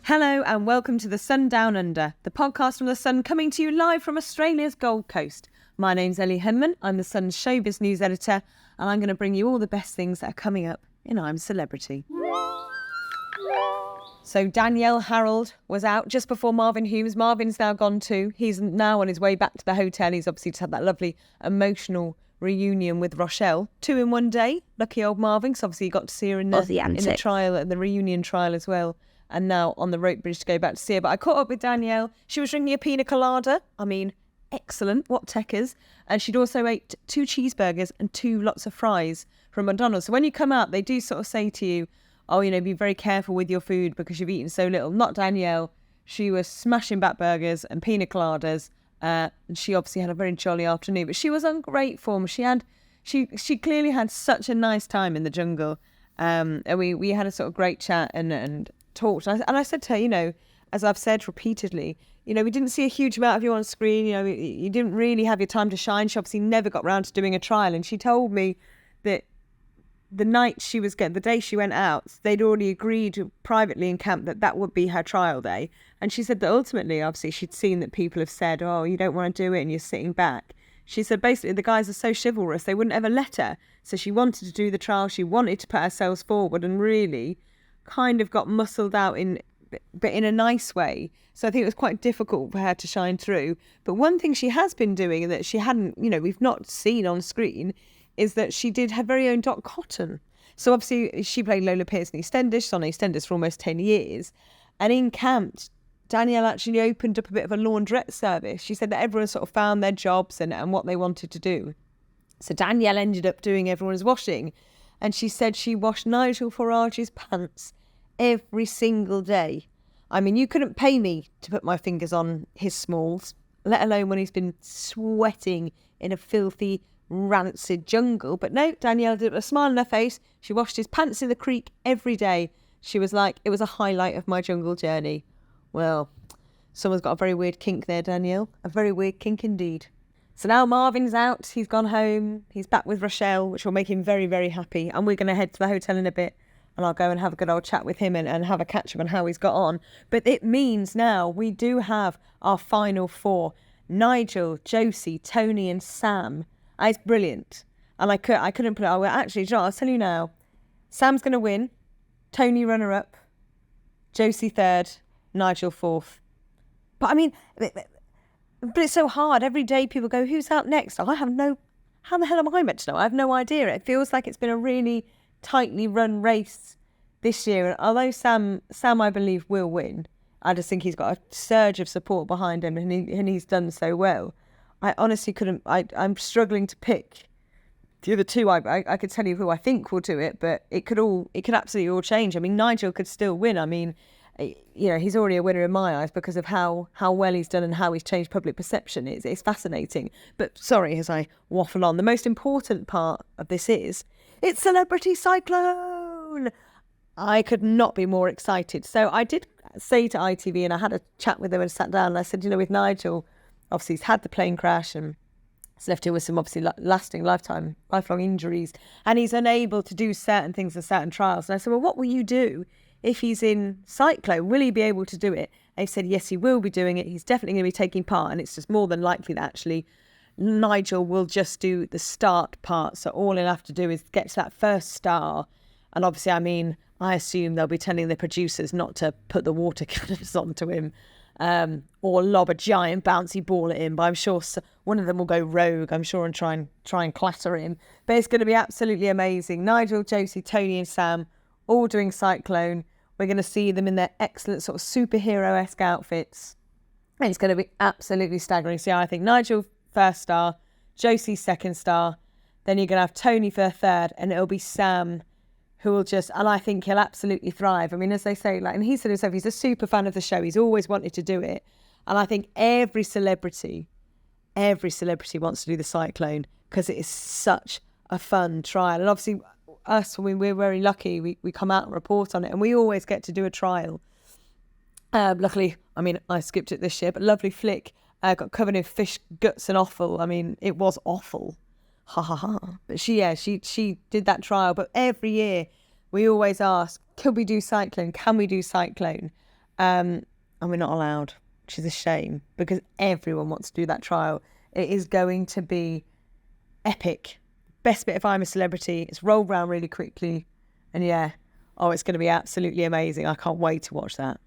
Hello and welcome to The Sun Down Under, the podcast from The Sun coming to you live from Australia's Gold Coast. My name's Ellie Henman, I'm The Sun's Showbiz News Editor, and I'm going to bring you all the best things that are coming up in I'm Celebrity. So Danielle Harold was out just before Marvin Humes. Marvin's now gone too. He's now on his way back to the hotel. He's obviously just had that lovely emotional reunion with Rochelle. 2 in 1 day. Lucky old Marvin, because obviously he got to see her in the trial, and the reunion trial as well. And now on the rope bridge to go back to see her. But I caught up with Danielle. She was drinking a pina colada. I mean, excellent. What techers. And she'd also ate 2 cheeseburgers and 2 lots of fries from McDonald's. So when you come out, they do sort of say to you, oh, you know, be very careful with your food because you've eaten so little. Not Danielle. She was smashing back burgers and pina coladas. And she obviously had a very jolly afternoon. But she was on great form. She clearly had such a nice time in the jungle. And we had a sort of great chat and talked. And I said to her, you know, as I've said repeatedly, you know, we didn't see a huge amount of you on screen. You know, you didn't really have your time to shine. She obviously never got round to doing a trial. And she told me that the day she went out, they'd already agreed privately in camp that would be her trial day. And she said that ultimately, obviously, she'd seen that people have said, oh, you don't want to do it and you're sitting back. She said basically the guys are so chivalrous, they wouldn't ever let her. So she wanted to do the trial. She wanted to put herself forward and really kind of got muscled out but in a nice way. So I think it was quite difficult for her to shine through. But one thing she has been doing that she hadn't, you know, we've not seen on screen is that she did her very own Dot Cotton. So obviously she played Lola Pierce in EastEnders. She's on EastEnders for almost 10 years. And in camp, Danielle actually opened up a bit of a laundrette service. She said that everyone sort of found their jobs and what they wanted to do. So Danielle ended up doing everyone's washing. And she said she washed Nigel Farage's pants every single day. I mean, you couldn't pay me to put my fingers on his smalls, let alone when he's been sweating in a filthy, rancid jungle. But no, Danielle did a smile on her face. She washed his pants in the creek every day. She was like, it was a highlight of my jungle journey. Well, someone's got a very weird kink there, Danielle. A very weird kink indeed. So now Marvin's out. He's gone home. He's back with Rochelle, which will make him very, very happy. And we're going to head to the hotel in a bit. And I'll go and have a good old chat with him and have a catch up on how he's got on. But it means now we do have our final 4. Nigel, Josie, Tony and Sam. It's brilliant. And I couldn't put it. Actually, I'll tell you now. Sam's going to win. Tony runner-up. Josie 3rd. Nigel 4th. But I mean, but it's so hard. Every day people go, who's out next? How the hell am I meant to know? I have no idea. It feels like it's been a really tightly run race this year. And although Sam, I believe, will win, I just think he's got a surge of support behind him and he's done so well. I honestly couldn't, I'm struggling to pick the other 2. I could tell you who I think will do it, but it could absolutely all change. I mean, Nigel could still win. I mean, you know, he's already a winner in my eyes because of how well he's done and how he's changed public perception. It's fascinating. But sorry, as I waffle on, the most important part of this is it's Celebrity Cyclone. I could not be more excited. So I did say to ITV, and I had a chat with them and sat down, and I said, you know, with Nigel, obviously he's had the plane crash and he's left here with some obviously lasting lifelong injuries, and he's unable to do certain things in certain trials. And I said, well, what will you do if he's in Cyclone? Will he be able to do it? And he said, yes, he will be doing it. He's definitely going to be taking part, and it's just more than likely that actually Nigel will just do the start part. So all he'll have to do is get to that first star. And obviously, I mean, I assume they'll be telling the producers not to put the water cannons onto him or lob a giant bouncy ball at him. But I'm sure one of them will go rogue, I'm sure, and try and clatter him. But it's going to be absolutely amazing. Nigel, Josie, Tony and Sam all doing Cyclone. We're going to see them in their excellent sort of superhero-esque outfits. And it's going to be absolutely staggering. So yeah, I think Nigel 1st star, Josie 2nd star, then you're going to have Tony for 3rd, and it'll be Sam who will just, and I think he'll absolutely thrive. I mean, as they say, like, and he said himself, he's a super fan of the show. He's always wanted to do it. And I think every celebrity wants to do the Cyclone because it is such a fun trial. And obviously us, we're very lucky. We come out and report on it, and we always get to do a trial. Luckily, I mean, I skipped it this year, but lovely Flick got covered in fish guts and offal. I mean, it was awful. Ha ha ha. But she did that trial. But every year we always ask, could we do Cyclone? Can we do Cyclone? And we're not allowed, which is a shame because everyone wants to do that trial. It is going to be epic. Best bit of I'm a Celebrity. It's rolled round really quickly. And yeah, it's going to be absolutely amazing. I can't wait to watch that.